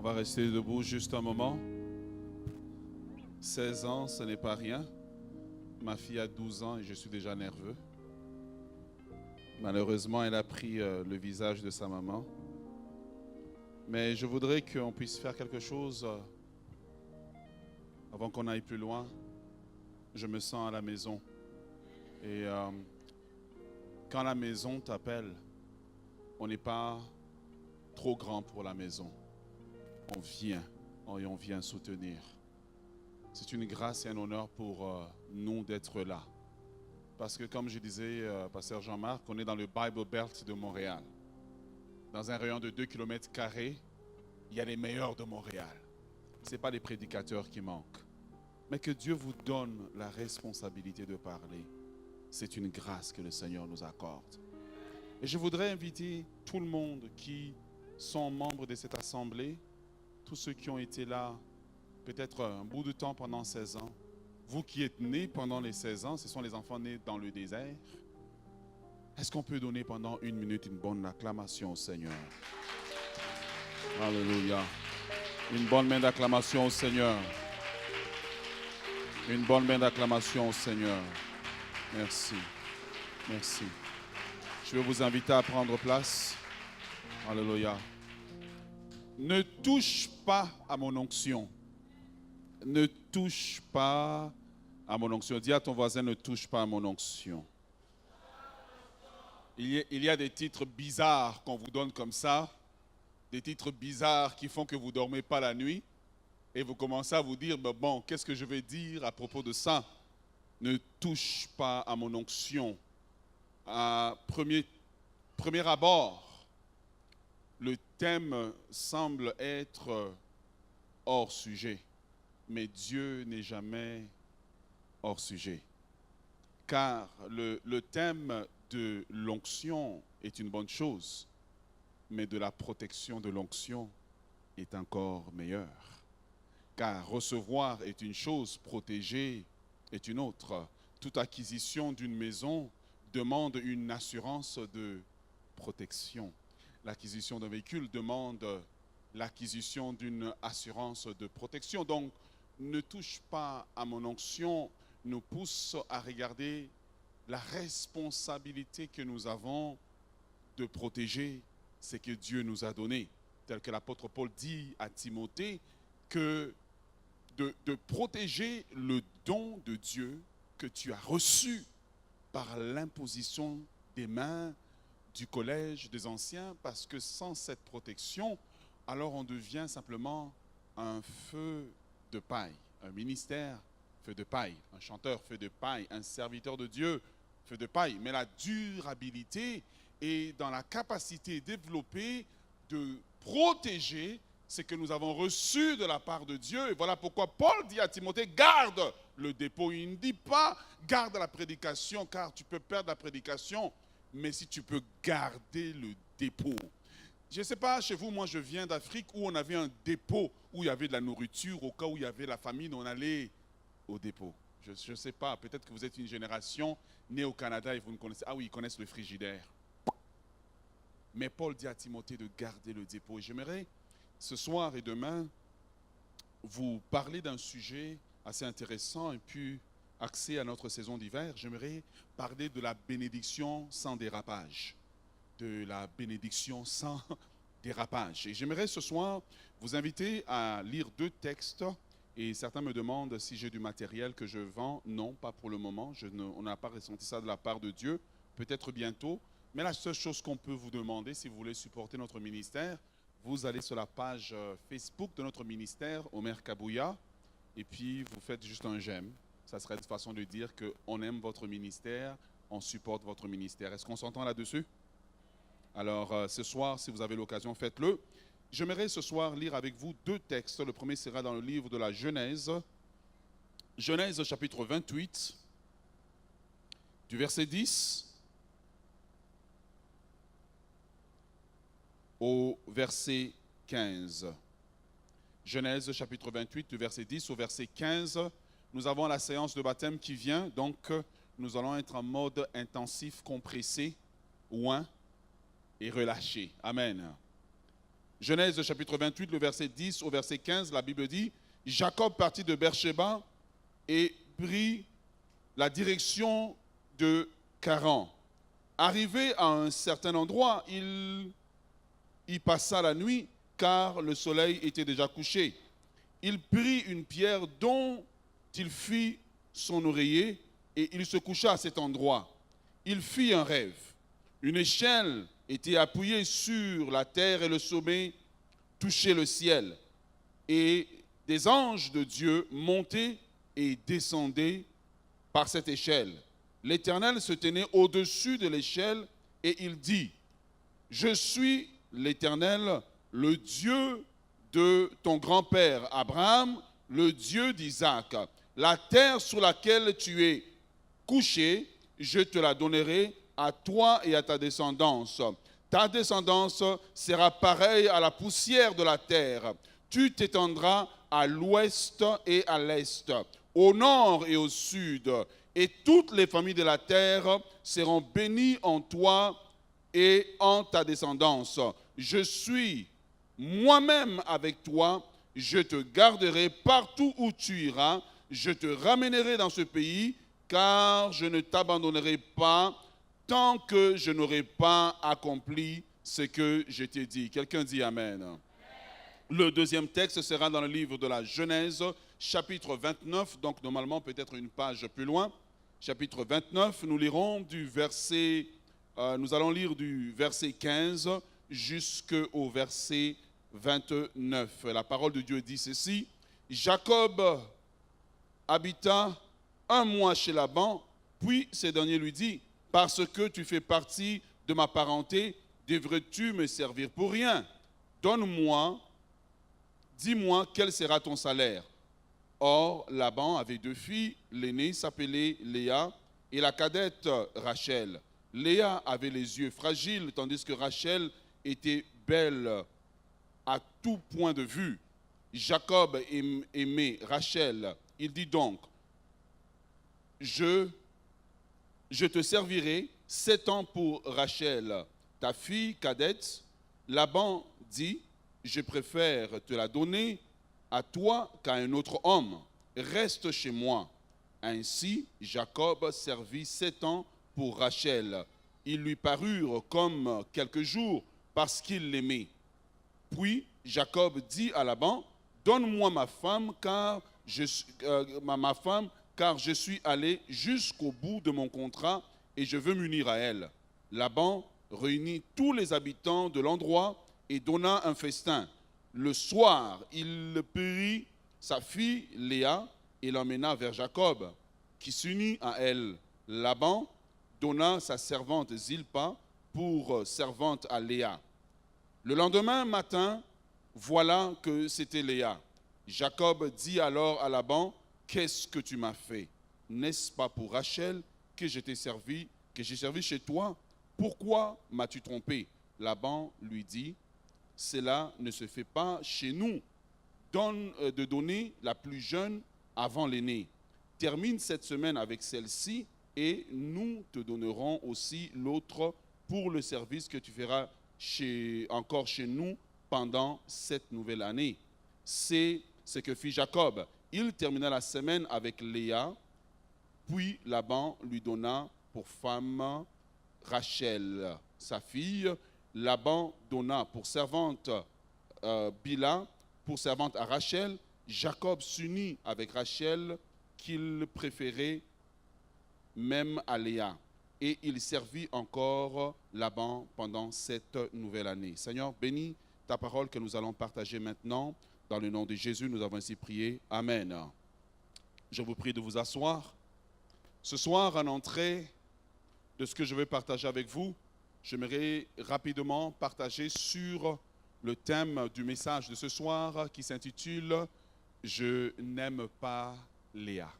va rester debout juste un moment. 16 ans, ce n'est pas rien. Ma fille a 12 ans et je suis déjà nerveux. Malheureusement, elle a pris le visage de sa maman. Mais je voudrais qu'on puisse faire quelque chose avant qu'on aille plus loin. Je me sens à la maison. Et quand la maison t'appelle, on n'est pas trop grand pour la maison. On vient et on vient soutenir. C'est une grâce et un honneur pour nous d'être là. Parce que comme je disais, pasteur Jean-Marc, on est dans le Bible Belt de Montréal. Dans un rayon de 2 km², il y a les meilleurs de Montréal. Ce n'est pas les prédicateurs qui manquent. Mais que Dieu vous donne la responsabilité de parler. C'est une grâce que le Seigneur nous accorde. Et je voudrais inviter tout le monde qui sont membres de cette assemblée, tous ceux qui ont été là peut-être un bout de temps pendant 16 ans, vous qui êtes nés pendant les 16 ans, ce sont les enfants nés dans le désert. Est-ce qu'on peut donner pendant 1 minute une bonne acclamation au Seigneur? Alléluia. Une bonne main d'acclamation au Seigneur. Une bonne main d'acclamation au Seigneur. Merci. Merci. Je vais vous inviter à prendre place. Alléluia. Ne touche pas à mon onction. Ne touche pas à mon onction. Dis à ton voisin, ne touche pas à mon onction. Il y a des titres bizarres qu'on vous donne comme ça. Des titres bizarres qui font que vous ne dormez pas la nuit. Et vous commencez à vous dire, bon, qu'est-ce que je vais dire à propos de ça? Ne touche pas à mon onction. À premier abord, le thème semble être hors sujet. Mais Dieu n'est jamais hors sujet. Car le thème de l'onction est une bonne chose, mais de la protection de l'onction est encore meilleur. Car recevoir est une chose, protéger est une autre. Toute acquisition d'une maison demande une assurance de protection. L'acquisition d'un véhicule demande l'acquisition d'une assurance de protection. Donc, ne touche pas à mon onction nous pousse à regarder la responsabilité que nous avons de protéger ce que Dieu nous a donné. Tel que l'apôtre Paul dit à Timothée, que de protéger le don de Dieu que tu as reçu par l'imposition des mains du collège des anciens, parce que sans cette protection, alors on devient simplement un feu de paille, un ministère feu de paille, un chanteur feu de paille, un serviteur de Dieu feu de paille. Mais la durabilité est dans la capacité développée de protéger ce que nous avons reçu de la part de Dieu. Et voilà pourquoi Paul dit à Timothée, garde le dépôt. Il ne dit pas garde la prédication, car tu peux perdre la prédication, mais si tu peux garder le dépôt. Je ne sais pas, chez vous, moi je viens d'Afrique où on avait un dépôt, où il y avait de la nourriture, au cas où il y avait la famine, on allait au dépôt. Je ne sais pas, peut-être que vous êtes une génération née au Canada et vous ne connaissez... Ah oui, ils connaissent le frigidaire. Mais Paul dit à Timothée de garder le dépôt. Et j'aimerais, ce soir et demain, vous parler d'un sujet assez intéressant et puis axé à notre saison d'hiver. J'aimerais parler de la bénédiction sans dérapage. De la bénédiction sans dérapage. Et j'aimerais ce soir vous inviter à lire 2 textes. Et certains me demandent si j'ai du matériel que je vends. Non, pas pour le moment. On n'a pas ressenti ça de la part de Dieu. Peut-être bientôt. Mais la seule chose qu'on peut vous demander, si vous voulez supporter notre ministère, vous allez sur la page Facebook de notre ministère, Omer Kabouya, et puis vous faites juste un j'aime. Ça serait une façon de dire qu'on aime votre ministère, on supporte votre ministère. Est-ce qu'on s'entend là-dessus? Alors, ce soir, si vous avez l'occasion, faites-le. J'aimerais ce soir lire avec vous 2 textes. Le premier sera dans le livre de la Genèse. Genèse chapitre 28, du verset 10 au verset 15. Genèse chapitre 28, du verset 10 au verset 15. Nous avons la séance de baptême qui vient, donc nous allons être en mode intensif, compressé, oint et relâché. Amen. Genèse chapitre 28, le verset 10 au verset 15, la Bible dit, Jacob partit de Beersheba et prit la direction de Charan. Arrivé à un certain endroit, il y passa la nuit, car le soleil était déjà couché. Il prit une pierre dont il fit son oreiller et il se coucha à cet endroit. Il fit un rêve. Une échelle était appuyée sur la terre et le sommet touchait le ciel. Et des anges de Dieu montaient et descendaient par cette échelle. L'Éternel se tenait au-dessus de l'échelle et il dit, « Je suis l'Éternel, le Dieu de ton grand-père Abraham, le Dieu d'Isaac. La terre sur laquelle tu es couché, je te la donnerai à toi et à ta descendance. Ta descendance sera pareille à la poussière de la terre. Tu t'étendras à l'ouest et à l'est, au nord et au sud, et toutes les familles de la terre seront bénies en toi et en ta descendance. Je suis moi-même avec toi, je te garderai partout où tu iras, je te ramènerai dans ce pays, car je ne t'abandonnerai pas tant que je n'aurai pas accompli ce que je t'ai dit. Quelqu'un dit Amen. Le deuxième texte sera dans le livre de la Genèse, chapitre 29, donc normalement peut-être une page plus loin. Chapitre 29, nous lirons nous allons lire du verset 15 jusqu'au verset 29. La parole de Dieu dit ceci, Jacob habita un mois chez Laban, puis ce dernier lui dit, parce que tu fais partie de ma parenté, devrais-tu me servir pour rien? Dis-moi quel sera ton salaire. Or, Laban avait 2 filles, l'aînée s'appelait Léa et la cadette Rachel. Léa avait les yeux fragiles, tandis que Rachel était belle à tout point de vue. Jacob aimait Rachel. Il dit donc, je te servirai 7 ans pour Rachel, ta fille cadette. Laban dit, je préfère te la donner à toi qu'à un autre homme. Reste chez moi. Ainsi, Jacob servit 7 ans pour Rachel. Ils lui parurent comme quelques jours parce qu'il l'aimait. Puis Jacob dit à Laban, donne-moi ma femme car je suis allé jusqu'au bout de mon contrat et je veux m'unir à elle. Laban réunit tous les habitants de l'endroit et donna un festin. Le soir, il prit sa fille Léa et l'emmena vers Jacob, qui s'unit à elle. Laban donna sa servante Zilpa pour servante à Léa. Le lendemain matin, voilà que c'était Léa. Jacob dit alors à Laban, qu'est-ce que tu m'as fait? N'est-ce pas pour Rachel que j'ai servi chez toi? Pourquoi m'as-tu trompé? Laban lui dit, cela ne se fait pas chez nous, de donner la plus jeune avant l'aînée. Termine cette semaine avec celle-ci et nous te donnerons aussi l'autre pour le service que tu feras encore chez nous pendant cette nouvelle année. C'est ce que fit Jacob. Il termina la semaine avec Léa, puis Laban lui donna pour femme Rachel, sa fille. Laban donna pour servante Bila, pour servante à Rachel. Jacob s'unit avec Rachel, qu'il préférait même à Léa. Et il servit encore Laban pendant cette nouvelle année. Seigneur, bénis ta parole que nous allons partager maintenant. Dans le nom de Jésus, nous avons ainsi prié. Amen. Je vous prie de vous asseoir. Ce soir, en entrée de ce que je vais partager avec vous, j'aimerais rapidement partager sur le thème du message de ce soir qui s'intitule « Je n'aime pas Léa ».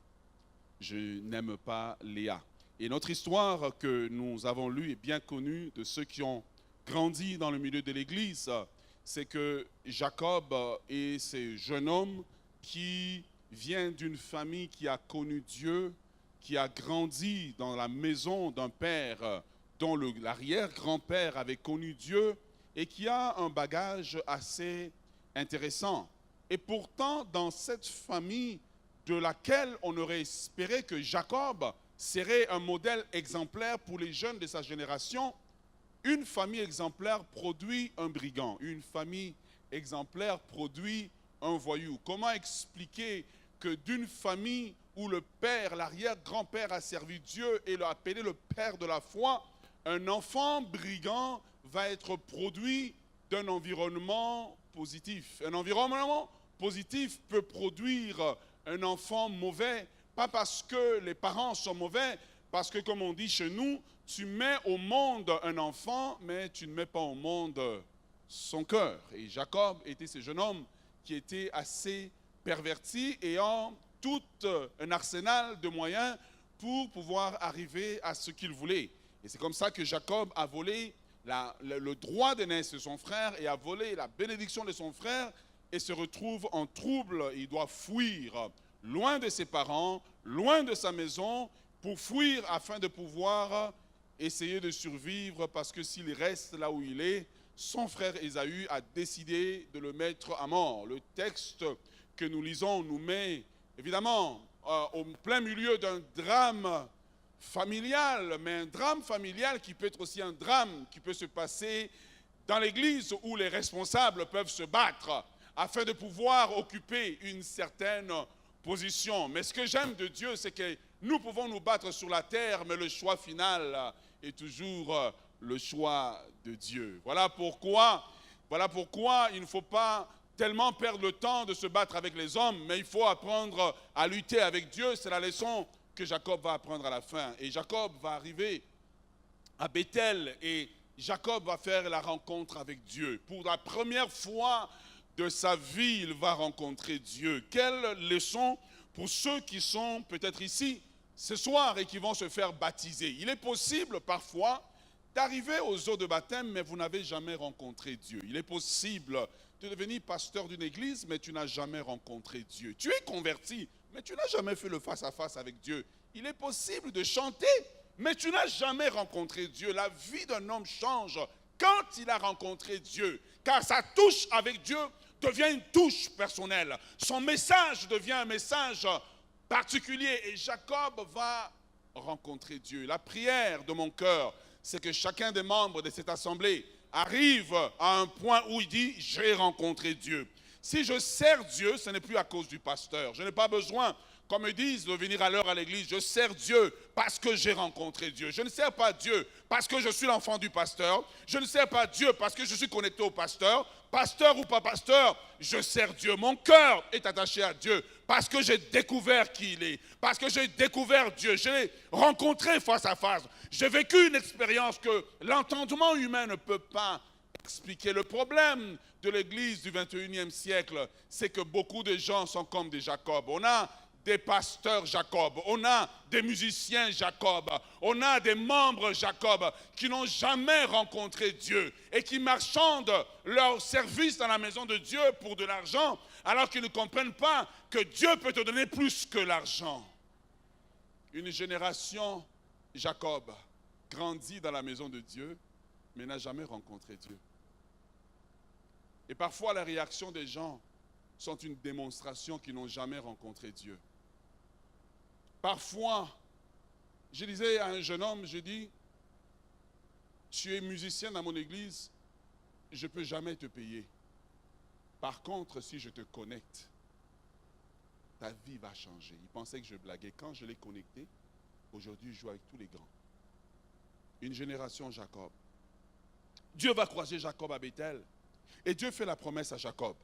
Je n'aime pas Léa. Et notre histoire que nous avons lue est bien connue de ceux qui ont grandi dans le milieu de l'Église. C'est que Jacob est ce jeune homme qui vient d'une famille qui a connu Dieu, qui a grandi dans la maison d'un père dont l'arrière-grand-père avait connu Dieu et qui a un bagage assez intéressant. Et pourtant, dans cette famille de laquelle on aurait espéré que Jacob serait un modèle exemplaire pour les jeunes de sa génération, une famille exemplaire produit un brigand, une famille exemplaire produit un voyou. Comment expliquer que d'une famille où le père, l'arrière-grand-père a servi Dieu et l'a appelé le père de la foi, un enfant brigand va être produit d'un environnement positif. Un environnement positif peut produire un enfant mauvais, pas parce que les parents sont mauvais, parce que comme on dit chez nous, tu mets au monde un enfant, mais tu ne mets pas au monde son cœur. Et Jacob était ce jeune homme qui était assez perverti, ayant tout un arsenal de moyens pour pouvoir arriver à ce qu'il voulait. Et c'est comme ça que Jacob a volé le droit d'aînesse de son frère et a volé la bénédiction de son frère et se retrouve en trouble. Il doit fuir loin de ses parents, loin de sa maison, pour fuir afin de pouvoir essayer de survivre, parce que s'il reste là où il est, son frère Ésaü a décidé de le mettre à mort. Le texte que nous lisons nous met évidemment au plein milieu d'un drame familial, mais un drame familial qui peut être aussi un drame qui peut se passer dans l'église où les responsables peuvent se battre afin de pouvoir occuper une certaine position. Mais ce que j'aime de Dieu, c'est que nous pouvons nous battre sur la terre, mais le choix final est toujours le choix de Dieu. Voilà pourquoi il ne faut pas tellement perdre le temps de se battre avec les hommes, mais il faut apprendre à lutter avec Dieu. C'est la leçon que Jacob va apprendre à la fin. Et Jacob va arriver à Bethel et Jacob va faire la rencontre avec Dieu. Pour la première fois de sa vie, il va rencontrer Dieu. Quelle leçon pour ceux qui sont peut-être ici ce soir et qui vont se faire baptiser. Il est possible parfois d'arriver aux eaux de baptême, mais vous n'avez jamais rencontré Dieu. Il est possible de devenir pasteur d'une église, mais tu n'as jamais rencontré Dieu. Tu es converti, mais tu n'as jamais fait le face-à-face avec Dieu. Il est possible de chanter, mais tu n'as jamais rencontré Dieu. La vie d'un homme change quand il a rencontré Dieu, car sa touche avec Dieu devient une touche personnelle. Son message devient un message particulier et Jacob va rencontrer Dieu. La prière de mon cœur, c'est que chacun des membres de cette assemblée arrive à un point où il dit « j'ai rencontré Dieu ». Si je sers Dieu, ce n'est plus à cause du pasteur. Je n'ai pas besoin, comme ils disent, de venir à l'heure à l'église. Je sers Dieu parce que j'ai rencontré Dieu. Je ne sers pas Dieu parce que je suis l'enfant du pasteur. Je ne sers pas Dieu parce que je suis connecté au pasteur. Pasteur ou pas pasteur, je sers Dieu. Mon cœur est attaché à Dieu parce que j'ai découvert qui il est. Parce que j'ai découvert Dieu. Je l'ai rencontré face à face. J'ai vécu une expérience que l'entendement humain ne peut pas expliquer. Le problème de l'église du 21e siècle, c'est que beaucoup de gens sont comme des Jacob. On a des pasteurs Jacob, on a des musiciens Jacob, on a des membres Jacob qui n'ont jamais rencontré Dieu et qui marchandent leur service dans la maison de Dieu pour de l'argent, alors qu'ils ne comprennent pas que Dieu peut te donner plus que l'argent. Une génération Jacob grandit dans la maison de Dieu, mais n'a jamais rencontré Dieu. Et parfois, la réaction des gens sont une démonstration qu'ils n'ont jamais rencontré Dieu. Parfois, je disais à un jeune homme, je dis, tu es musicien dans mon église, je ne peux jamais te payer. Par contre, si je te connecte, ta vie va changer. Il pensait que je blaguais. Quand je l'ai connecté, aujourd'hui, je joue avec tous les grands. Une génération Jacob. Dieu va croiser Jacob à Bethel. Et Dieu fait la promesse à Jacob.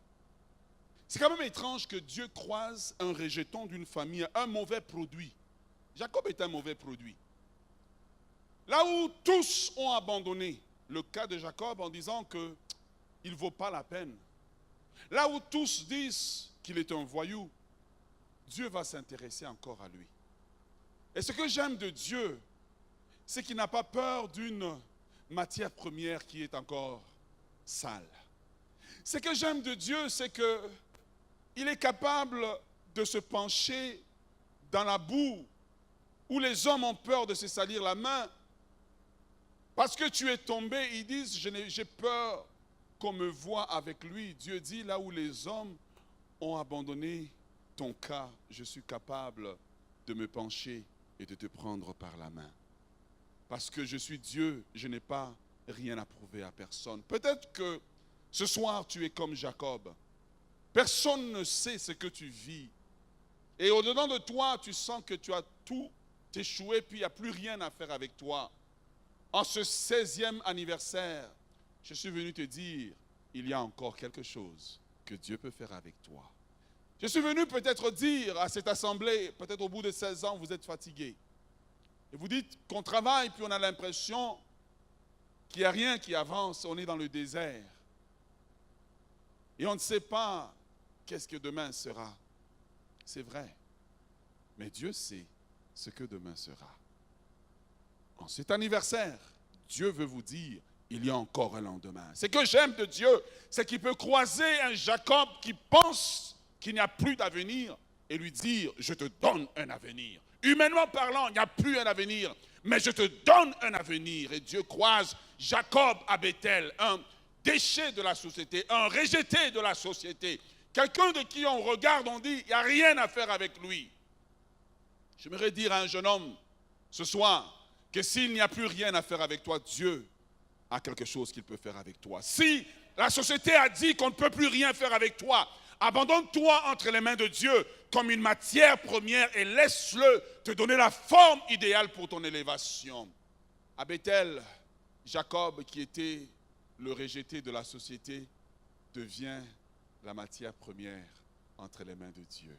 C'est quand même étrange que Dieu croise un rejeton d'une famille, un mauvais produit. Jacob est un mauvais produit. Là où tous ont abandonné le cas de Jacob en disant qu'il ne vaut pas la peine. Là où tous disent qu'il est un voyou, Dieu va s'intéresser encore à lui. Et ce que j'aime de Dieu, c'est qu'il n'a pas peur d'une matière première qui est encore sale. Ce que j'aime de Dieu, c'est qu'il est capable de se pencher dans la boue où les hommes ont peur de se salir la main. Parce que tu es tombé, ils disent, j'ai peur qu'on me voie avec lui. Dieu dit, là où les hommes ont abandonné ton cas, je suis capable de me pencher et de te prendre par la main. Parce que je suis Dieu, je n'ai pas rien à prouver à personne. Peut-être que ce soir, tu es comme Jacob. Personne ne sait ce que tu vis. Et au-dedans de toi, tu sens que tu as tout échoué, puis il n'y a plus rien à faire avec toi. En ce 16e anniversaire, je suis venu te dire, il y a encore quelque chose que Dieu peut faire avec toi. Je suis venu peut-être dire à cette assemblée, peut-être au bout de 16 ans, vous êtes fatigué. Et vous dites qu'on travaille, puis on a l'impression qu'il n'y a rien qui avance, on est dans le désert. Et on ne sait pas qu'est-ce que demain sera. C'est vrai. Mais Dieu sait ce que demain sera. En cet anniversaire, Dieu veut vous dire, il y a encore un lendemain. Ce que j'aime de Dieu, c'est qu'il peut croiser un Jacob qui pense qu'il n'y a plus d'avenir et lui dire, je te donne un avenir. Humainement parlant, il n'y a plus un avenir, mais je te donne un avenir. Et Dieu croise Jacob à Bethel, un déchet de la société, un rejeté de la société. Quelqu'un de qui on regarde, on dit, il n'y a rien à faire avec lui. J'aimerais dire à un jeune homme ce soir que s'il n'y a plus rien à faire avec toi, Dieu a quelque chose qu'il peut faire avec toi. Si la société a dit qu'on ne peut plus rien faire avec toi, abandonne-toi entre les mains de Dieu comme une matière première et laisse-le te donner la forme idéale pour ton élévation. À Bethel, Jacob, qui était le rejeté de la société, devient la matière première entre les mains de Dieu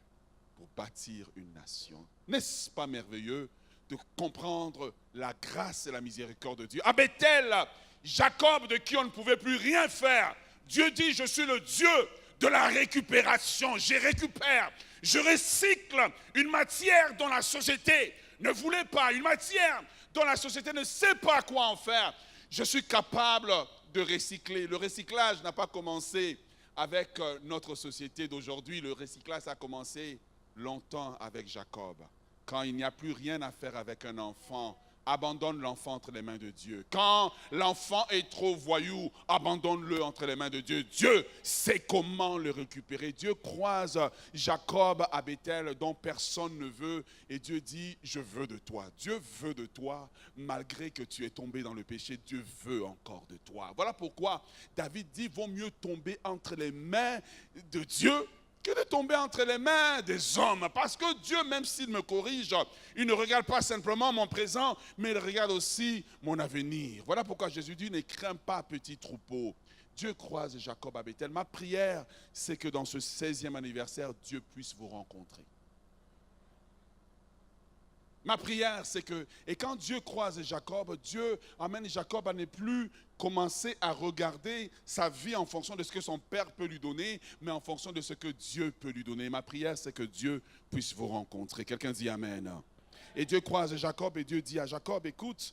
pour bâtir une nation. N'est-ce pas merveilleux de comprendre la grâce et la miséricorde de Dieu? À Bethel, Jacob, de qui on ne pouvait plus rien faire, Dieu dit, je suis le Dieu de la récupération. Je récupère, je recycle une matière dont la société ne voulait pas, une matière dont la société ne sait pas quoi en faire. Je suis capable de recycler. Le recyclage n'a pas commencé avec notre société d'aujourd'hui. Le recyclage a commencé longtemps avec Jacob. Quand il n'y a plus rien à faire avec un enfant, abandonne l'enfant entre les mains de Dieu. Quand l'enfant est trop voyou, abandonne-le entre les mains de Dieu. Dieu sait comment le récupérer. Dieu croise Jacob à Bethel dont personne ne veut et Dieu dit, je veux de toi. Dieu veut de toi malgré que tu es tombé dans le péché. Dieu veut encore de toi. Voilà pourquoi David dit, vaut mieux tomber entre les mains de Dieu que de tomber entre les mains des hommes. Parce que Dieu, même s'il me corrige, il ne regarde pas simplement mon présent, mais il regarde aussi mon avenir. Voilà pourquoi Jésus dit, ne crains pas, petit troupeau. Dieu croise Jacob à Bethel. Ma prière, c'est que dans ce 16e anniversaire, Dieu puisse vous rencontrer. Ma prière, c'est que, et quand Dieu croise Jacob, Dieu amène Jacob à ne plus commencer à regarder sa vie en fonction de ce que son père peut lui donner, mais en fonction de ce que Dieu peut lui donner. Ma prière, c'est que Dieu puisse vous rencontrer. Quelqu'un dit Amen. Et Dieu croise Jacob et Dieu dit à Jacob, écoute,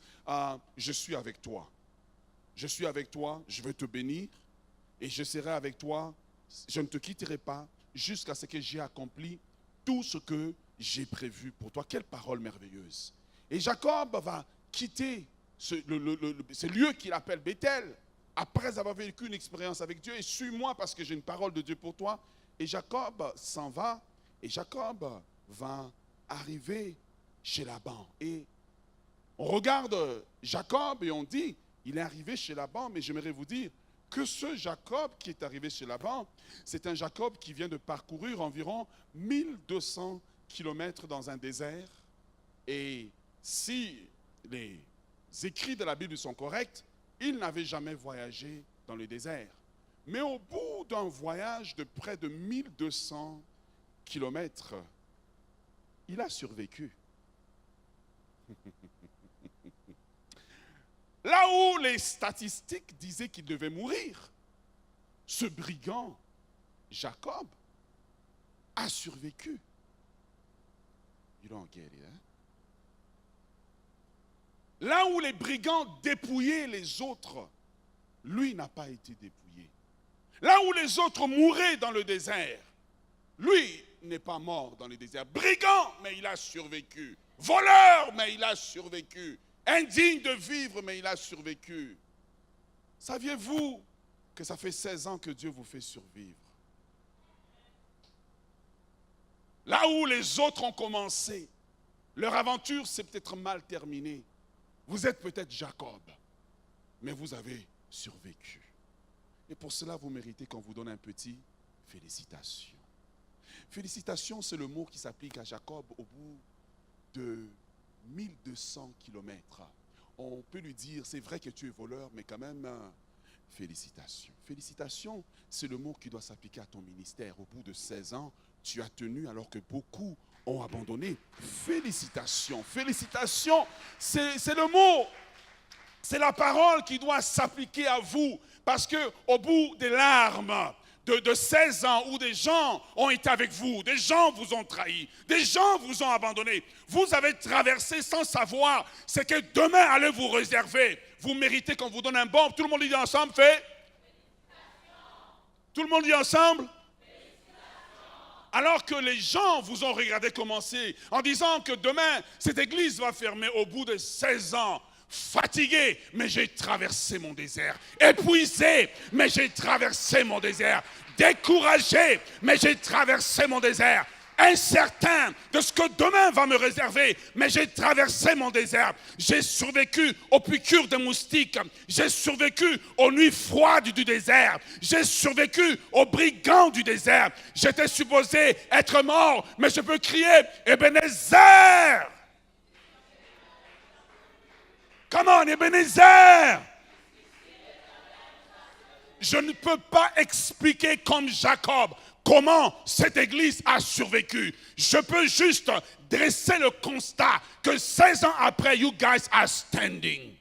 je suis avec toi. Je suis avec toi, je veux te bénir et je serai avec toi. Je ne te quitterai pas jusqu'à ce que j'ai accompli tout ce que j'ai prévu pour toi. Quelle parole merveilleuse. Et Jacob va quitter ce lieu qu'il appelle Bethel, après avoir vécu une expérience avec Dieu, et suis-moi parce que j'ai une parole de Dieu pour toi. Et Jacob s'en va, et Jacob va arriver chez Laban. Et on regarde Jacob et on dit, il est arrivé chez Laban, mais j'aimerais vous dire que ce Jacob qui est arrivé chez Laban, c'est un Jacob qui vient de parcourir environ 1200 kilomètres dans un désert. Et si les écrits de la Bible sont corrects, il n'avait jamais voyagé dans le désert. Mais au bout d'un voyage de près de 1200 kilomètres, il a survécu. Là où les statistiques disaient qu'il devait mourir, ce brigand, Jacob, a survécu. You don't get it, hein? Là où les brigands dépouillaient les autres, lui n'a pas été dépouillé. Là où les autres mouraient dans le désert, lui n'est pas mort dans le désert. Brigand, mais il a survécu. Voleur, mais il a survécu. Indigne de vivre, mais il a survécu. Saviez-vous que ça fait 16 ans que Dieu vous fait survivre. Là où les autres ont commencé, leur aventure s'est peut-être mal terminée. Vous êtes peut-être Jacob, mais vous avez survécu. Et pour cela, vous méritez qu'on vous donne un petit félicitations. Félicitations, c'est le mot qui s'applique à Jacob au bout de 1200 kilomètres. On peut lui dire, c'est vrai que tu es voleur, mais quand même, félicitations. Félicitations, c'est le mot qui doit s'appliquer à ton ministère. Au bout de 16 ans, tu as tenu alors que beaucoup ont abandonné. Félicitations. Félicitations, c'est le mot. C'est la parole qui doit s'appliquer à vous. Parce qu'au bout des larmes de 16 ans où des gens ont été avec vous, des gens vous ont trahi, des gens vous ont abandonné, vous avez traversé sans savoir ce que demain allait vous réserver. Vous méritez qu'on vous donne un bon. Tout le monde dit ensemble, fait. Tout le monde dit ensemble. Alors que les gens vous ont regardé commencer en disant que demain, cette église va fermer au bout de 16 ans. Fatigué, mais j'ai traversé mon désert. Épuisé, mais j'ai traversé mon désert. Découragé, mais j'ai traversé mon désert. Incertain de ce que demain va me réserver, mais j'ai traversé mon désert. J'ai survécu aux piqûres de moustiques. J'ai survécu aux nuits froides du désert. J'ai survécu aux brigands du désert. J'étais supposé être mort, mais je peux crier Ebenezer. Come on, Ebenezer! Je ne peux pas expliquer comme Jacob comment cette église a survécu. Je peux juste dresser le constat que 16 ans après, you guys are standing.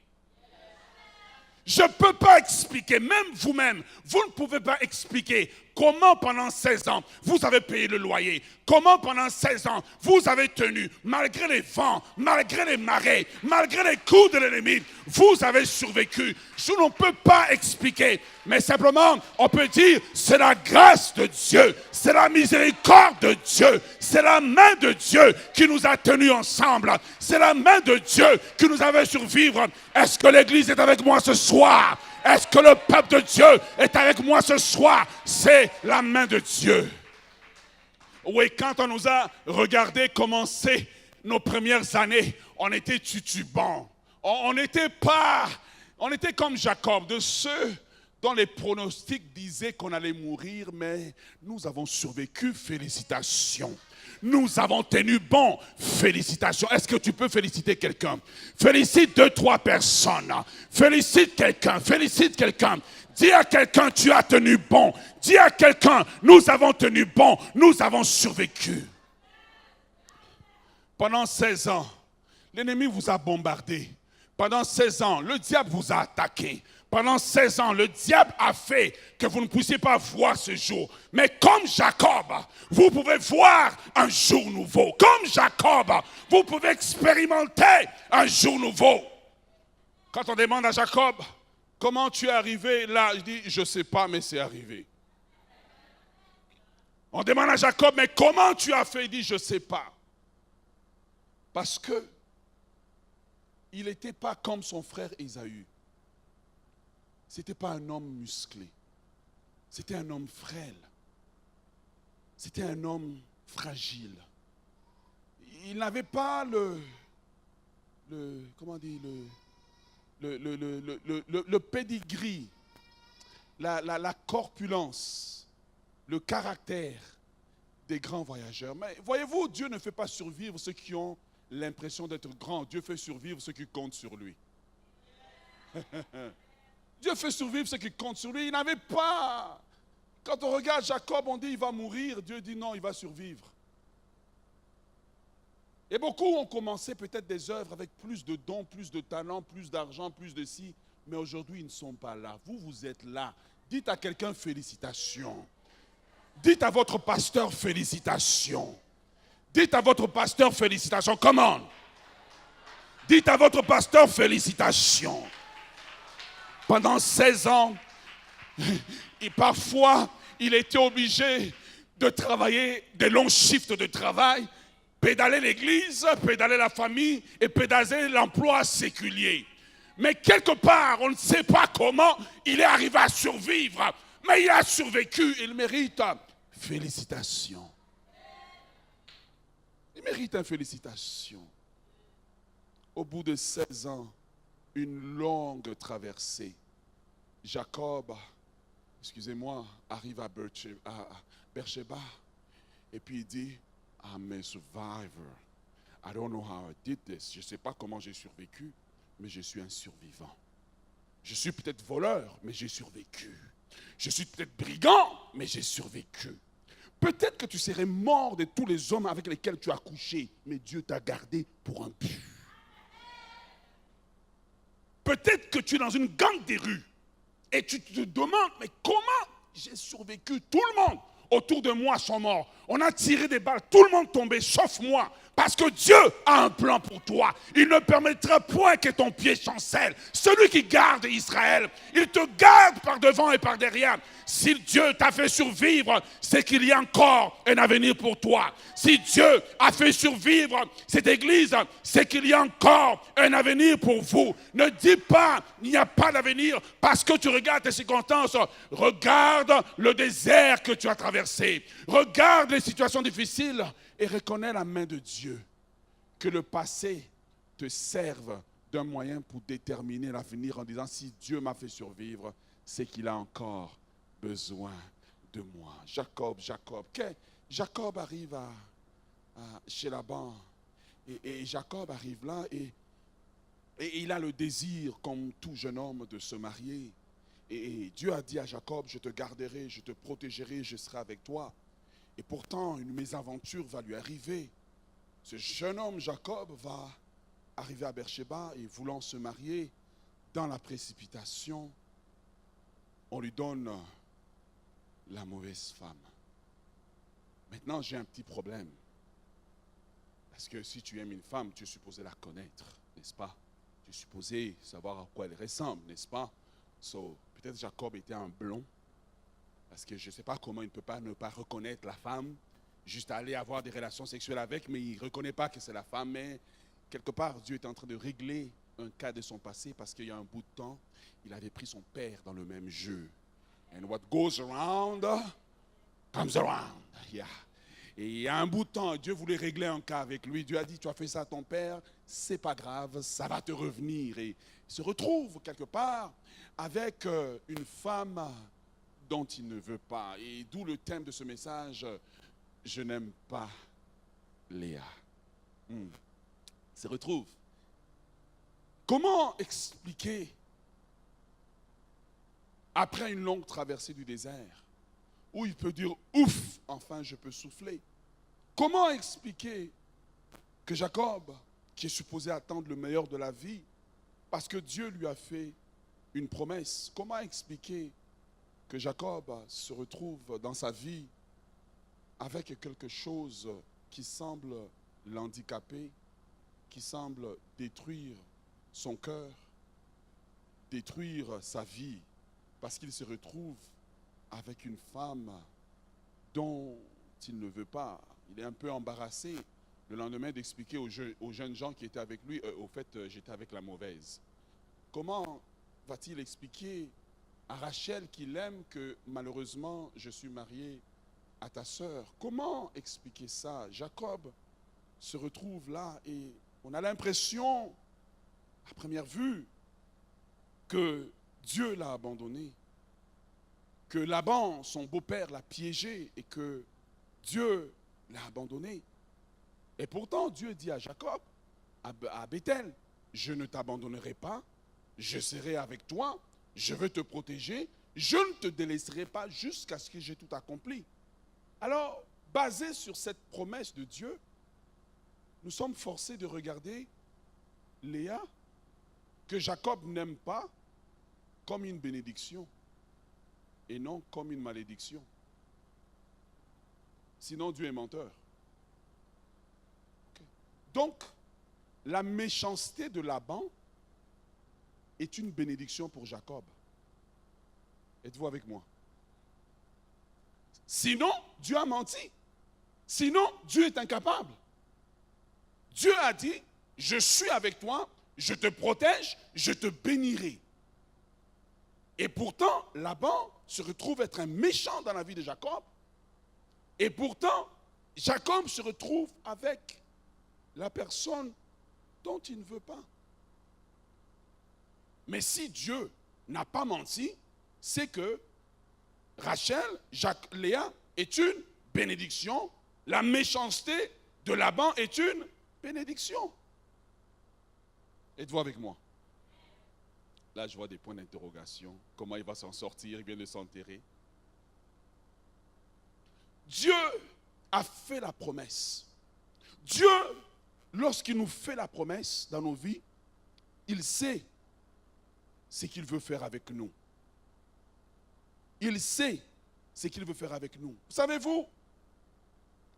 Je ne peux pas expliquer, même vous-même, vous ne pouvez pas expliquer comment pendant 16 ans, vous avez payé le loyer. Comment pendant 16 ans, vous avez tenu, malgré les vents, malgré les marées, malgré les coups de l'ennemi, vous avez survécu. Je ne peux pas expliquer, mais simplement, on peut dire, c'est la grâce de Dieu, c'est la miséricorde de Dieu, c'est la main de Dieu qui nous a tenus ensemble, c'est la main de Dieu qui nous a fait survivre. Est-ce que l'église est avec moi ce soir? Est-ce que le peuple de Dieu est avec moi ce soir? C'est la main de Dieu. Oui, quand on nous a regardé commencer nos premières années, on était tutubants. On était comme Jacob, de ceux dont les pronostics disaient qu'on allait mourir, mais nous avons survécu. Félicitations. Nous avons tenu bon. Félicitations. Est-ce que tu peux féliciter quelqu'un? Félicite 2-3 personnes. Félicite quelqu'un. Félicite quelqu'un. Dis à quelqu'un, tu as tenu bon. Dis à quelqu'un, nous avons tenu bon. Nous avons survécu. Pendant 16 ans, l'ennemi vous a bombardé. Pendant 16 ans, le diable vous a attaqué. Pendant 16 ans, le diable a fait que vous ne puissiez pas voir ce jour. Mais comme Jacob, vous pouvez voir un jour nouveau. Comme Jacob, vous pouvez expérimenter un jour nouveau. Quand on demande à Jacob, comment tu es arrivé là? Il dit, je ne sais pas, mais c'est arrivé. On demande à Jacob, mais comment tu as fait? Il dit, je ne sais pas. Parce que il n'était pas comme son frère Ésaü. Ce n'était pas un homme musclé. C'était un homme frêle. C'était un homme fragile. Il n'avait pas le pédigree, la corpulence, le caractère des grands voyageurs. Mais voyez-vous, Dieu ne fait pas survivre ceux qui ont l'impression d'être grands. Dieu fait survivre ceux qui comptent sur lui. Dieu fait survivre ceux qui comptent sur lui. Il n'avait pas... Quand on regarde Jacob, on dit il va mourir. Dieu dit non, il va survivre. Et beaucoup ont commencé peut-être des œuvres avec plus de dons, plus de talents, plus d'argent, plus de ci. Mais aujourd'hui, ils ne sont pas là. Vous, vous êtes là. Dites à quelqu'un félicitations. Dites à votre pasteur félicitations. Dites à votre pasteur félicitations. Comment? Dites à votre pasteur félicitations. Pendant 16 ans, et parfois, il était obligé de travailler des longs shifts de travail, pédaler l'église, pédaler la famille et pédaler l'emploi séculier. Mais quelque part, on ne sait pas comment il est arrivé à survivre. Mais il a survécu, il mérite félicitations. Il mérite une félicitation. Au bout de 16 ans, une longue traversée, Jacob, excusez-moi, arrive à Beersheba et puis il dit, I'm a survivor. I don't know how I did this. Je ne sais pas comment j'ai survécu, mais je suis un survivant. Je suis peut-être voleur, mais j'ai survécu. Je suis peut-être brigand, mais j'ai survécu. Peut-être que tu serais mort de tous les hommes avec lesquels tu as couché, mais Dieu t'a gardé pour un but. Peut-être que tu es dans une gang des rues et tu te demandes, mais comment j'ai survécu? Tout le monde autour de moi sont morts. On a tiré des balles, tout le monde tombé, sauf moi. Parce que Dieu a un plan pour toi. Il ne permettra point que ton pied chancelle. Celui qui garde Israël, il te garde par devant et par derrière. Si Dieu t'a fait survivre, c'est qu'il y a encore un avenir pour toi. Si Dieu a fait survivre cette église, c'est qu'il y a encore un avenir pour vous. Ne dis pas, il n'y a pas d'avenir parce que tu regardes tes circonstances. Regarde le désert que tu as traversé. Regarde les situations difficiles et reconnais la main de Dieu. Que le passé te serve d'un moyen pour déterminer l'avenir en disant si Dieu m'a fait survivre, c'est qu'il a encore besoin de moi. Jacob. Jacob arrive chez Laban et Jacob arrive là et il a le désir comme tout jeune homme de se marier. Et Dieu a dit à Jacob, je te garderai, je te protégerai, je serai avec toi. Et pourtant, une mésaventure va lui arriver. Ce jeune homme, Jacob, va arriver à Beersheba et voulant se marier, dans la précipitation, on lui donne la mauvaise femme. Maintenant, j'ai un petit problème. Parce que si tu aimes une femme, tu es supposé la connaître, n'est-ce pas? Tu es supposé savoir à quoi elle ressemble, n'est-ce pas? Peut-être Jacob était un blond. Parce que je ne sais pas comment il ne peut pas ne pas reconnaître la femme, juste aller avoir des relations sexuelles avec, mais il ne reconnaît pas que c'est la femme. Mais quelque part, Dieu est en train de régler un cas de son passé parce qu'il y a un bout de temps, il avait pris son père dans le même jeu. And what goes around comes around. Yeah. Et il y a un bout de temps, Dieu voulait régler un cas avec lui. Dieu a dit, tu as fait ça à ton père, c'est pas grave, ça va te revenir. Et il se retrouve quelque part avec une femme dont il ne veut pas. Et d'où le thème de ce message, je n'aime pas Léa. Se retrouve. Comment expliquer, après une longue traversée du désert, où il peut dire, ouf, enfin je peux souffler. Comment expliquer que Jacob, qui est supposé attendre le meilleur de la vie, parce que Dieu lui a fait une promesse, comment expliquer que Jacob se retrouve dans sa vie avec quelque chose qui semble l'handicaper, qui semble détruire son cœur, détruire sa vie, parce qu'il se retrouve avec une femme dont il ne veut pas. Il est un peu embarrassé le lendemain d'expliquer aux jeunes gens qui étaient avec lui, au fait, j'étais avec la mauvaise. Comment va-t-il expliquer à Rachel qu'il aime que malheureusement je suis marié à ta sœur? Comment expliquer ça? Jacob se retrouve là et on a l'impression, à première vue, que Dieu l'a abandonné, que Laban, son beau-père, l'a piégé et que Dieu l'a abandonné. Et pourtant, Dieu dit à Jacob, à Béthel, je ne t'abandonnerai pas, je serai avec toi, je veux te protéger, je ne te délaisserai pas jusqu'à ce que j'ai tout accompli. Alors, basé sur cette promesse de Dieu, nous sommes forcés de regarder Léa, que Jacob n'aime pas, comme une bénédiction et non comme une malédiction. Sinon, Dieu est menteur. Okay. Donc, la méchanceté de Laban est une bénédiction pour Jacob. Êtes-vous avec moi? Sinon, Dieu a menti. Sinon, Dieu est incapable. Dieu a dit, je suis avec toi, je te protège, je te bénirai. Et pourtant, Laban se retrouve être un méchant dans la vie de Jacob. Et pourtant, Jacob se retrouve avec la personne dont il ne veut pas. Mais si Dieu n'a pas menti, c'est que Rachel, Léa est une bénédiction. La méchanceté de Laban est une bénédiction. Êtes-vous avec moi? Là, je vois des points d'interrogation. Comment il va s'en sortir? Il vient de s'enterrer. Dieu a fait la promesse. Dieu, lorsqu'il nous fait la promesse dans nos vies, il sait ce qu'il veut faire avec nous. Il sait ce qu'il veut faire avec nous. Savez-vous,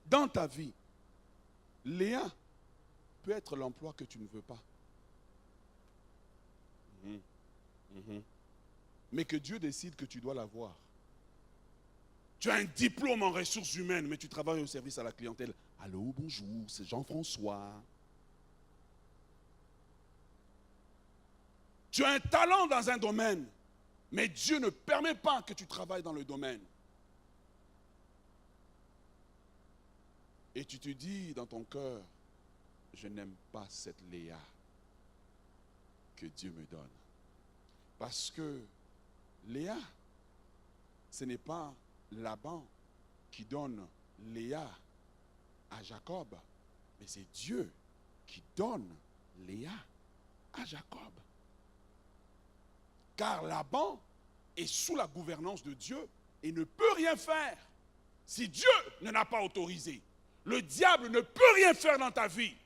dans ta vie, Léa peut être l'emploi que tu ne veux pas. Mais que Dieu décide que tu dois l'avoir. Tu as un diplôme en ressources humaines, mais tu travailles au service à la clientèle. Allô, bonjour, c'est Jean-François. Tu as un talent dans un domaine, mais Dieu ne permet pas que tu travailles dans le domaine. Et tu te dis dans ton cœur, je n'aime pas cette Léa que Dieu me donne. Parce que Léa, ce n'est pas Laban qui donne Léa à Jacob, mais c'est Dieu qui donne Léa à Jacob. Car Laban est sous la gouvernance de Dieu et ne peut rien faire si Dieu ne l'a pas autorisé. Le diable ne peut rien faire dans ta vie.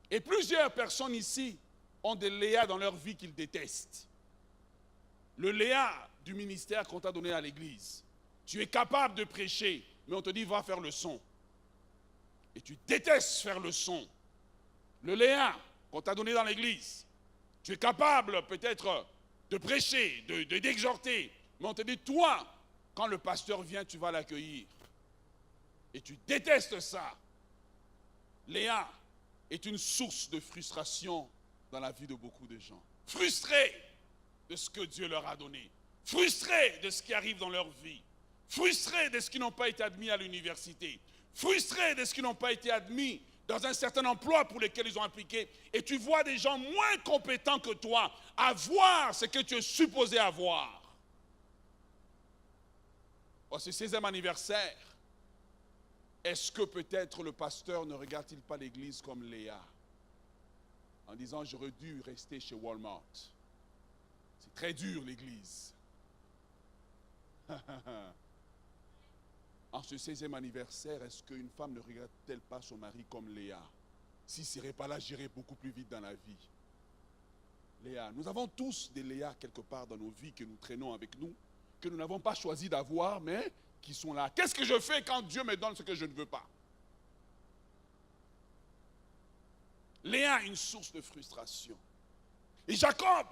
Et plusieurs personnes ici ont des Léa dans leur vie qu'ils détestent. Le Léa du ministère qu'on t'a donné à l'église. Tu es capable de prêcher, mais on te dit va faire le son. Et tu détestes faire le son. Le Léa qu'on t'a donné dans l'église. Tu es capable peut-être de prêcher, d'exhorter, mais on te dit toi, quand le pasteur vient, tu vas l'accueillir. Et tu détestes ça. Léa est une source de frustration dans la vie de beaucoup de gens. Frustrés de ce que Dieu leur a donné. Frustrés de ce qui arrive dans leur vie. Frustrés de ce qui n'ont pas été admis à l'université. Frustrés de ce qui n'ont pas été admis dans un certain emploi pour lequel ils ont appliqué. Et tu vois des gens moins compétents que toi avoir ce que tu es supposé avoir. Oh, ce 16e anniversaire, est-ce que peut-être le pasteur ne regarde-t-il pas l'église comme Léa? En disant, j'aurais dû rester chez Walmart. C'est très dur l'église. En ce 16e anniversaire, est-ce qu'une femme ne regarde-t-elle pas son mari comme Léa? S'il ne serait pas là, j'irais beaucoup plus vite dans la vie. Léa, nous avons tous des Léa quelque part dans nos vies que nous traînons avec nous, que nous n'avons pas choisi d'avoir, mais qui sont là. Qu'est-ce que je fais quand Dieu me donne ce que je ne veux pas? Léa a une source de frustration. Et Jacob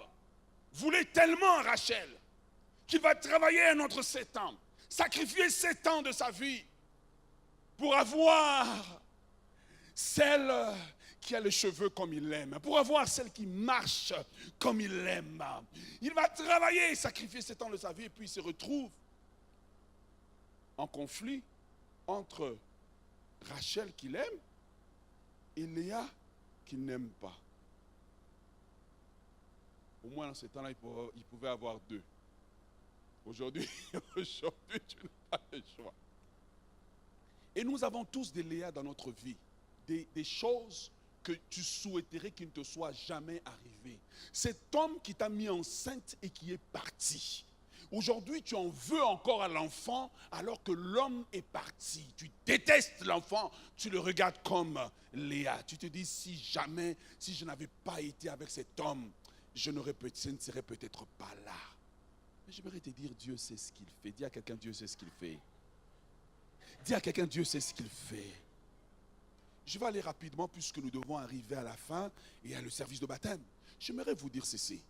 voulait tellement Rachel qu'il va travailler un autre 7 ans, sacrifier 7 ans de sa vie pour avoir celle qui a les cheveux comme il l'aime, pour avoir celle qui marche comme il l'aime. Il va travailler et sacrifier 7 ans de sa vie et puis il se retrouve en conflit entre Rachel qu'il aime et Léa qu'il n'aime pas. Au moins dans ce temps-là, il pouvait avoir 2. Aujourd'hui, tu n'as pas le choix. Et nous avons tous des Léa dans notre vie, des choses que tu souhaiterais qu'il ne te soit jamais arrivé. Cet homme qui t'a mis enceinte et qui est parti. Aujourd'hui, tu en veux encore à l'enfant alors que l'homme est parti. Tu détestes l'enfant, tu le regardes comme Léa. Tu te dis, si je n'avais pas été avec cet homme, je ne serais peut-être pas là. Mais j'aimerais te dire, Dieu sait ce qu'il fait. Dis à quelqu'un, Dieu sait ce qu'il fait. Dis à quelqu'un, Dieu sait ce qu'il fait. Je vais aller rapidement puisque nous devons arriver à la fin et à le service de baptême. J'aimerais vous dire ceci.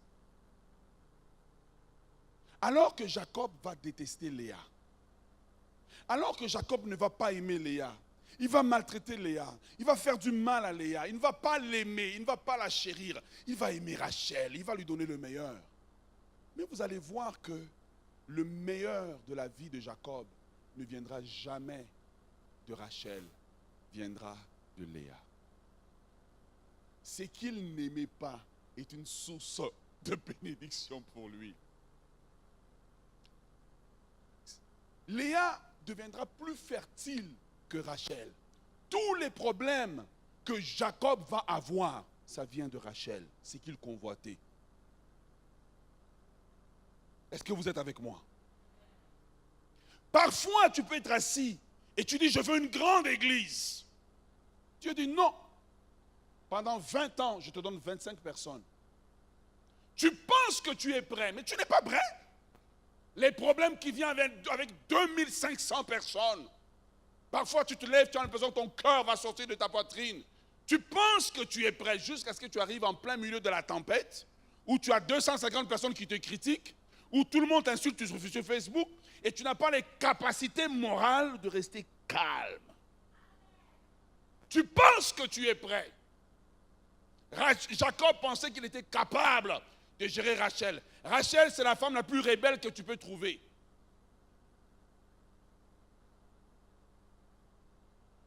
Alors que Jacob va détester Léa, alors que Jacob ne va pas aimer Léa, Il va maltraiter Léa. Il va faire du mal à Léa. Il ne va pas l'aimer. Il ne va pas la chérir. Il va aimer Rachel. Il va lui donner le meilleur. Mais vous allez voir que le meilleur de la vie de Jacob ne viendra jamais de Rachel, viendra de Léa. Ce qu'il n'aimait pas est une source de bénédiction pour lui. Léa deviendra plus fertile que Rachel. Tous les problèmes que Jacob va avoir, ça vient de Rachel, c'est qu'il convoitait. Est-ce que vous êtes avec moi? Parfois, tu peux être assis et tu dis, je veux une grande église. Dieu dit, non. Pendant 20 ans, je te donne 25 personnes. Tu penses que tu es prêt, mais tu n'es pas prêt. Les problèmes qui viennent avec 2500 personnes. Parfois, tu te lèves, tu as l'impression que ton cœur va sortir de ta poitrine. Tu penses que tu es prêt jusqu'à ce que tu arrives en plein milieu de la tempête, où tu as 250 personnes qui te critiquent, où tout le monde t'insulte sur Facebook, et tu n'as pas les capacités morales de rester calme. Tu penses que tu es prêt. Jacob pensait qu'il était capable de gérer Rachel. Rachel, c'est la femme la plus rebelle que tu peux trouver.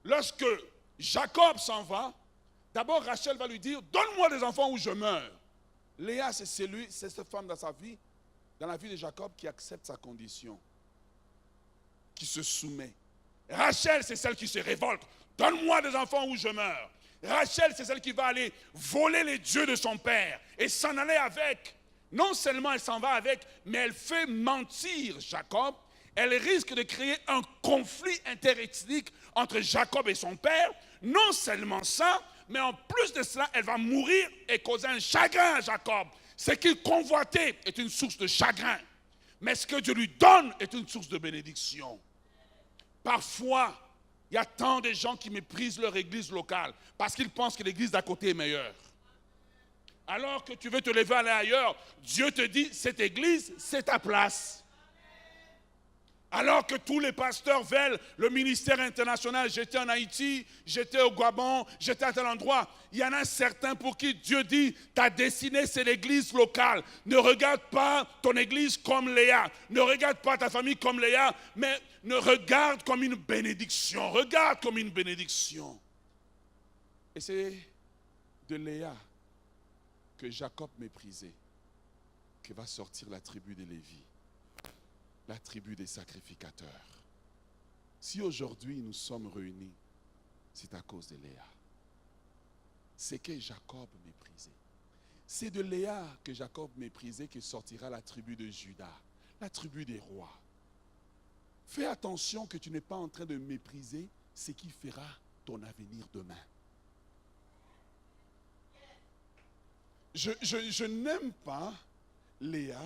Lorsque Jacob s'en va, d'abord Rachel va lui dire, donne-moi des enfants ou je meurs. Léa, c'est cette femme dans sa vie, dans la vie de Jacob, qui accepte sa condition, qui se soumet. Rachel, c'est celle qui se révolte. Donne-moi des enfants ou je meurs. Rachel, c'est celle qui va aller voler les dieux de son père et s'en aller avec. Non seulement elle s'en va avec, mais elle fait mentir Jacob. Elle risque de créer un conflit interethnique entre Jacob et son père. Non seulement ça, mais en plus de cela, elle va mourir et causer un chagrin à Jacob. Ce qu'il convoitait est une source de chagrin. Mais ce que Dieu lui donne est une source de bénédiction. Parfois, il y a tant de gens qui méprisent leur église locale parce qu'ils pensent que l'église d'à côté est meilleure. Alors que tu veux te lever aller ailleurs, Dieu te dit, cette église, c'est ta place. Alors que tous les pasteurs veulent le ministère international, j'étais en Haïti, j'étais au Gabon, j'étais à tel endroit. Il y en a certains pour qui Dieu dit, ta destinée c'est l'église locale. Ne regarde pas ton église comme Léa, ne regarde pas ta famille comme Léa, mais ne regarde comme une bénédiction, regarde comme une bénédiction. Et c'est de Léa que Jacob méprisait que va sortir la tribu de Lévi. La tribu des sacrificateurs. Si aujourd'hui nous sommes réunis, c'est à cause de Léa. C'est que Jacob méprisait. C'est de Léa que Jacob méprisait que sortira la tribu de Juda, la tribu des rois. Fais attention que tu n'es pas en train de mépriser ce qui fera ton avenir demain. Je n'aime pas Léa,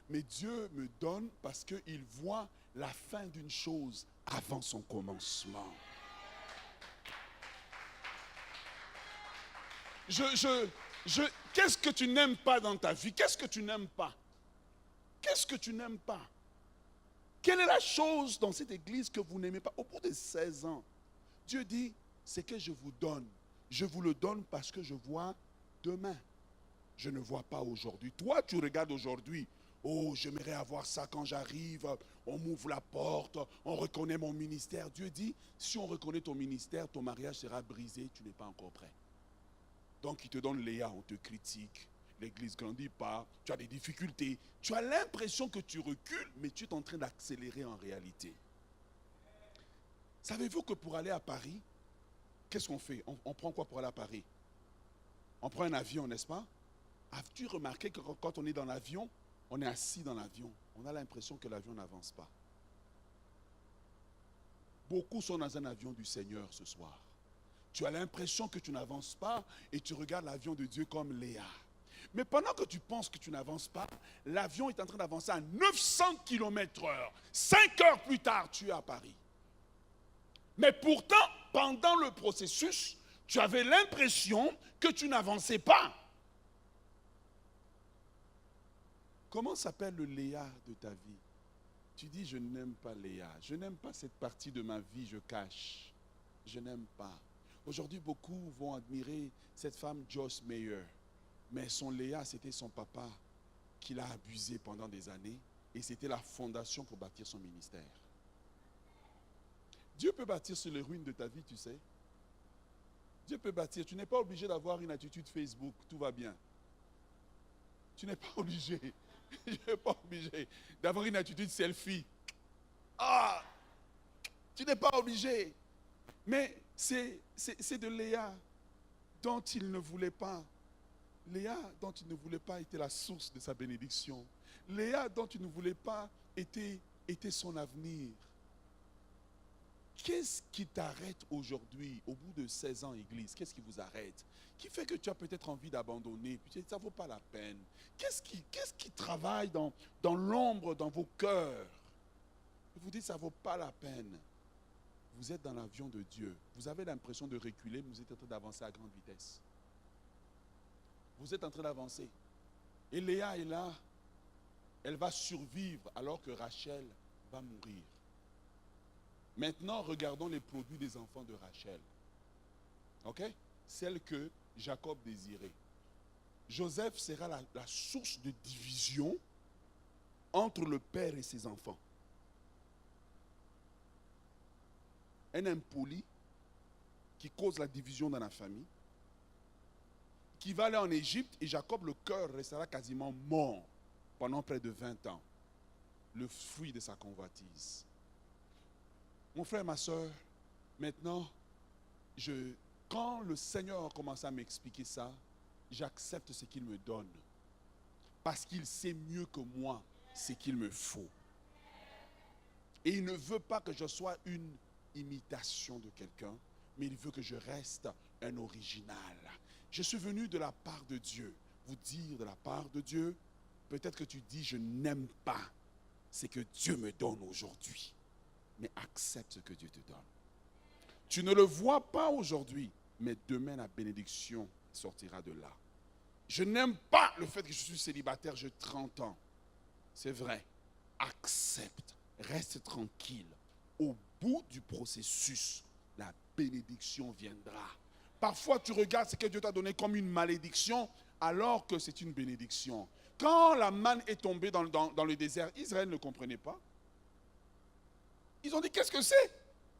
mais Dieu me donne parce qu'il voit la fin d'une chose avant son commencement. Qu'est-ce que tu n'aimes pas dans ta vie? Qu'est-ce que tu n'aimes pas? Qu'est-ce que tu n'aimes pas? Quelle est la chose dans cette église que vous n'aimez pas? Au bout de 16 ans, Dieu dit, c'est que je vous donne. Je vous le donne parce que je vois demain. Je ne vois pas aujourd'hui. Toi, tu regardes aujourd'hui. Oh, j'aimerais avoir ça quand j'arrive, on m'ouvre la porte, on reconnaît mon ministère. Dieu dit, si on reconnaît ton ministère, ton mariage sera brisé, tu n'es pas encore prêt. Donc il te donne Léa, on te critique, l'église ne grandit pas, tu as des difficultés. Tu as l'impression que tu recules, mais tu es en train d'accélérer en réalité. Savez-vous que pour aller à Paris, qu'est-ce qu'on fait? On prend quoi pour aller à Paris? On prend un avion, n'est-ce pas? As-tu remarqué que quand on est dans l'avion, on est assis dans l'avion, on a l'impression que l'avion n'avance pas. Beaucoup sont dans un avion du Seigneur ce soir. Tu as l'impression que tu n'avances pas et tu regardes l'avion de Dieu comme Léa. Mais pendant que tu penses que tu n'avances pas, l'avion est en train d'avancer à 900 km/h. 5 heures plus tard, tu es à Paris. Mais pourtant, pendant le processus, tu avais l'impression que tu n'avançais pas. Comment s'appelle le Léa de ta vie? Tu dis, je n'aime pas Léa. Je n'aime pas cette partie de ma vie, je cache. Je n'aime pas. Aujourd'hui, beaucoup vont admirer cette femme Joyce Meyer. Mais son Léa, c'était son papa qui l'a abusé pendant des années. Et c'était la fondation pour bâtir son ministère. Dieu peut bâtir sur les ruines de ta vie, tu sais. Dieu peut bâtir. Tu n'es pas obligé d'avoir une attitude Facebook, tout va bien. Tu n'es pas obligé. Tu n'es pas obligé d'avoir une attitude selfie. Ah! Tu n'es pas obligé. Mais c'est de Léa dont il ne voulait pas. Léa dont il ne voulait pas était la source de sa bénédiction. Léa dont il ne voulait pas était son avenir. Qu'est-ce qui t'arrête aujourd'hui, au bout de 16 ans, Église? Qu'est-ce qui vous arrête? Qui fait que tu as peut-être envie d'abandonner? Puis ça ne vaut pas la peine. Qu'est-ce qui travaille dans l'ombre, dans vos cœurs? Vous dites, ça ne vaut pas la peine. Vous êtes dans l'avion de Dieu. Vous avez l'impression de reculer, mais vous êtes en train d'avancer à grande vitesse. Vous êtes en train d'avancer. Et Léa est là. Elle va survivre alors que Rachel va mourir. Maintenant, regardons les produits des enfants de Rachel. OK? Celle que Jacob désirait. Joseph sera la source de division entre le père et ses enfants. Un impoli qui cause la division dans la famille, qui va aller en Égypte et Jacob, le cœur restera quasiment mort pendant près de 20 ans. Le fruit de sa convoitise. Mon frère, ma soeur, maintenant, quand le Seigneur a commencé à m'expliquer ça, j'accepte ce qu'il me donne. Parce qu'il sait mieux que moi ce qu'il me faut. Et il ne veut pas que je sois une imitation de quelqu'un, mais il veut que je reste un original. Je suis venu de la part de Dieu. Vous dire de la part de Dieu, peut-être que tu dis, je n'aime pas ce que Dieu me donne aujourd'hui. Mais accepte ce que Dieu te donne. Tu ne le vois pas aujourd'hui, mais demain la bénédiction sortira de là. Je n'aime pas le fait que je suis célibataire, j'ai 30 ans. C'est vrai. Accepte, reste tranquille. Au bout du processus, la bénédiction viendra. Parfois, tu regardes ce que Dieu t'a donné comme une malédiction, alors que c'est une bénédiction. Quand la manne est tombée dans le désert, Israël ne comprenait pas. Ils ont dit, qu'est-ce que c'est?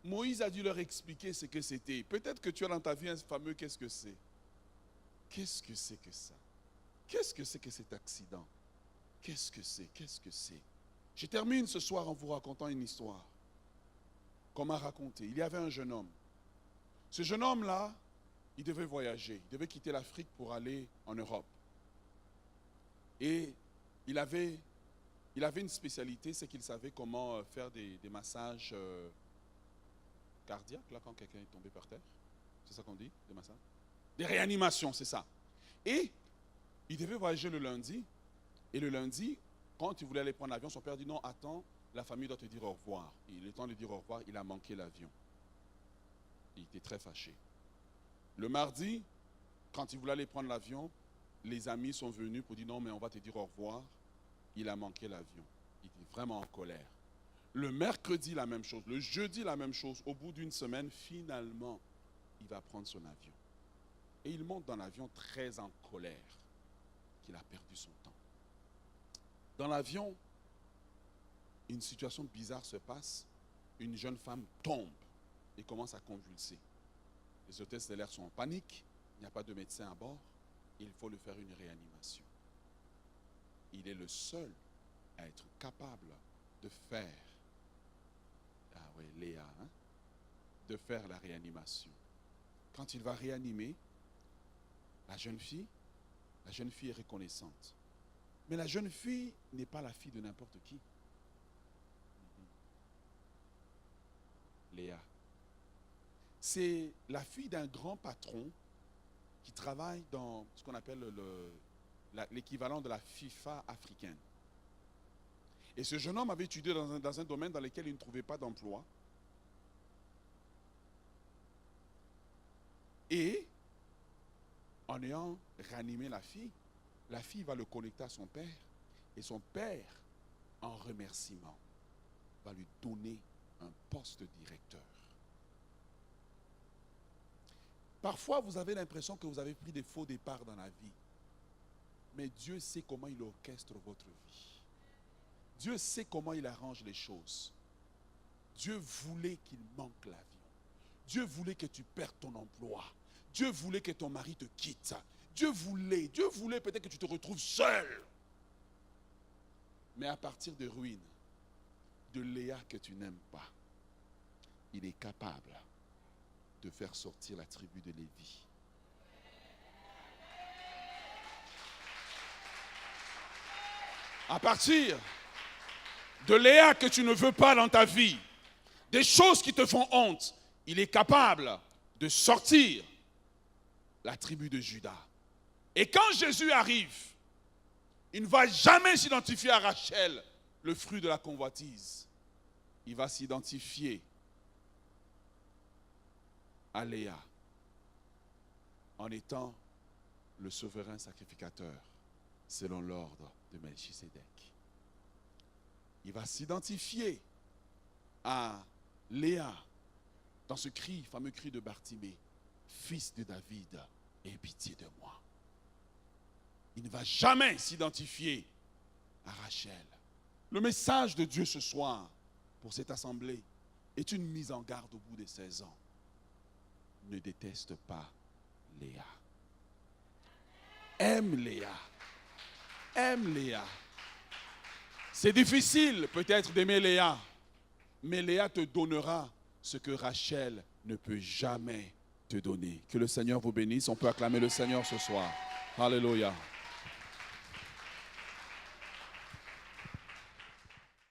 Moïse a dû leur expliquer ce que c'était. Peut-être que tu as dans ta vie un fameux qu'est-ce que c'est. Qu'est-ce que c'est que ça? Qu'est-ce que c'est que cet accident? Qu'est-ce que c'est? Qu'est-ce que c'est? Je termine ce soir en vous racontant une histoire qu'on m'a racontée. Il y avait un jeune homme. Ce jeune homme-là, il devait voyager. Il devait quitter l'Afrique pour aller en Europe. Et il avait une spécialité, c'est qu'il savait comment faire des massages cardiaques, là, quand quelqu'un est tombé par terre. C'est ça qu'on dit, des massages? Des réanimations, c'est ça. Et il devait voyager le lundi. Et le lundi, quand il voulait aller prendre l'avion, son père dit, non, attends, la famille doit te dire au revoir. Et il est temps de dire au revoir, il a manqué l'avion. Il était très fâché. Le mardi, quand il voulait aller prendre l'avion, les amis sont venus pour dire, non, mais on va te dire au revoir. Il a manqué l'avion. Il était vraiment en colère. Le mercredi, la même chose. Le jeudi, la même chose. Au bout d'une semaine, finalement, il va prendre son avion. Et il monte dans l'avion très en colère qu'il a perdu son temps. Dans l'avion, une situation bizarre se passe. Une jeune femme tombe et commence à convulser. Les hôtesses de l'air sont en panique. Il n'y a pas de médecin à bord. Il faut lui faire une réanimation. Il est le seul à être capable de faire, ah oui, Léa, hein, de faire la réanimation. Quand il va réanimer, la jeune fille est reconnaissante. Mais la jeune fille n'est pas la fille de n'importe qui. Léa. C'est la fille d'un grand patron qui travaille dans ce qu'on appelle l'équivalent de la FIFA africaine. Et ce jeune homme avait étudié dans un domaine dans lequel il ne trouvait pas d'emploi. Et en ayant ranimé la fille va le connecter à son père. Et son père, en remerciement, va lui donner un poste de directeur. Parfois, vous avez l'impression que vous avez pris des faux départs dans la vie. Mais Dieu sait comment il orchestre votre vie. Dieu sait comment il arrange les choses. Dieu voulait qu'il manque l'avion. Dieu voulait que tu perdes ton emploi. Dieu voulait que ton mari te quitte. Dieu voulait peut-être que tu te retrouves seul. Mais à partir de ruines, de Léa que tu n'aimes pas, il est capable de faire sortir la tribu de Lévi. À partir de Léa que tu ne veux pas dans ta vie, des choses qui te font honte, il est capable de sortir la tribu de Juda. Et quand Jésus arrive, il ne va jamais s'identifier à Rachel, le fruit de la convoitise. Il va s'identifier à Léa en étant le souverain sacrificateur selon l'ordre de Melchisédek. Il va s'identifier à Léa dans ce cri, fameux cri de Bartimée, fils de David, aie pitié de moi. Il ne va jamais s'identifier à Rachel. Le message de Dieu ce soir pour cette assemblée est une mise en garde au bout de 16 ans. Ne déteste pas Léa. Aime Léa. Aime Léa. C'est difficile peut-être d'aimer Léa, mais Léa te donnera ce que Rachel ne peut jamais te donner. Que le Seigneur vous bénisse. On peut acclamer le Seigneur ce soir. Alléluia.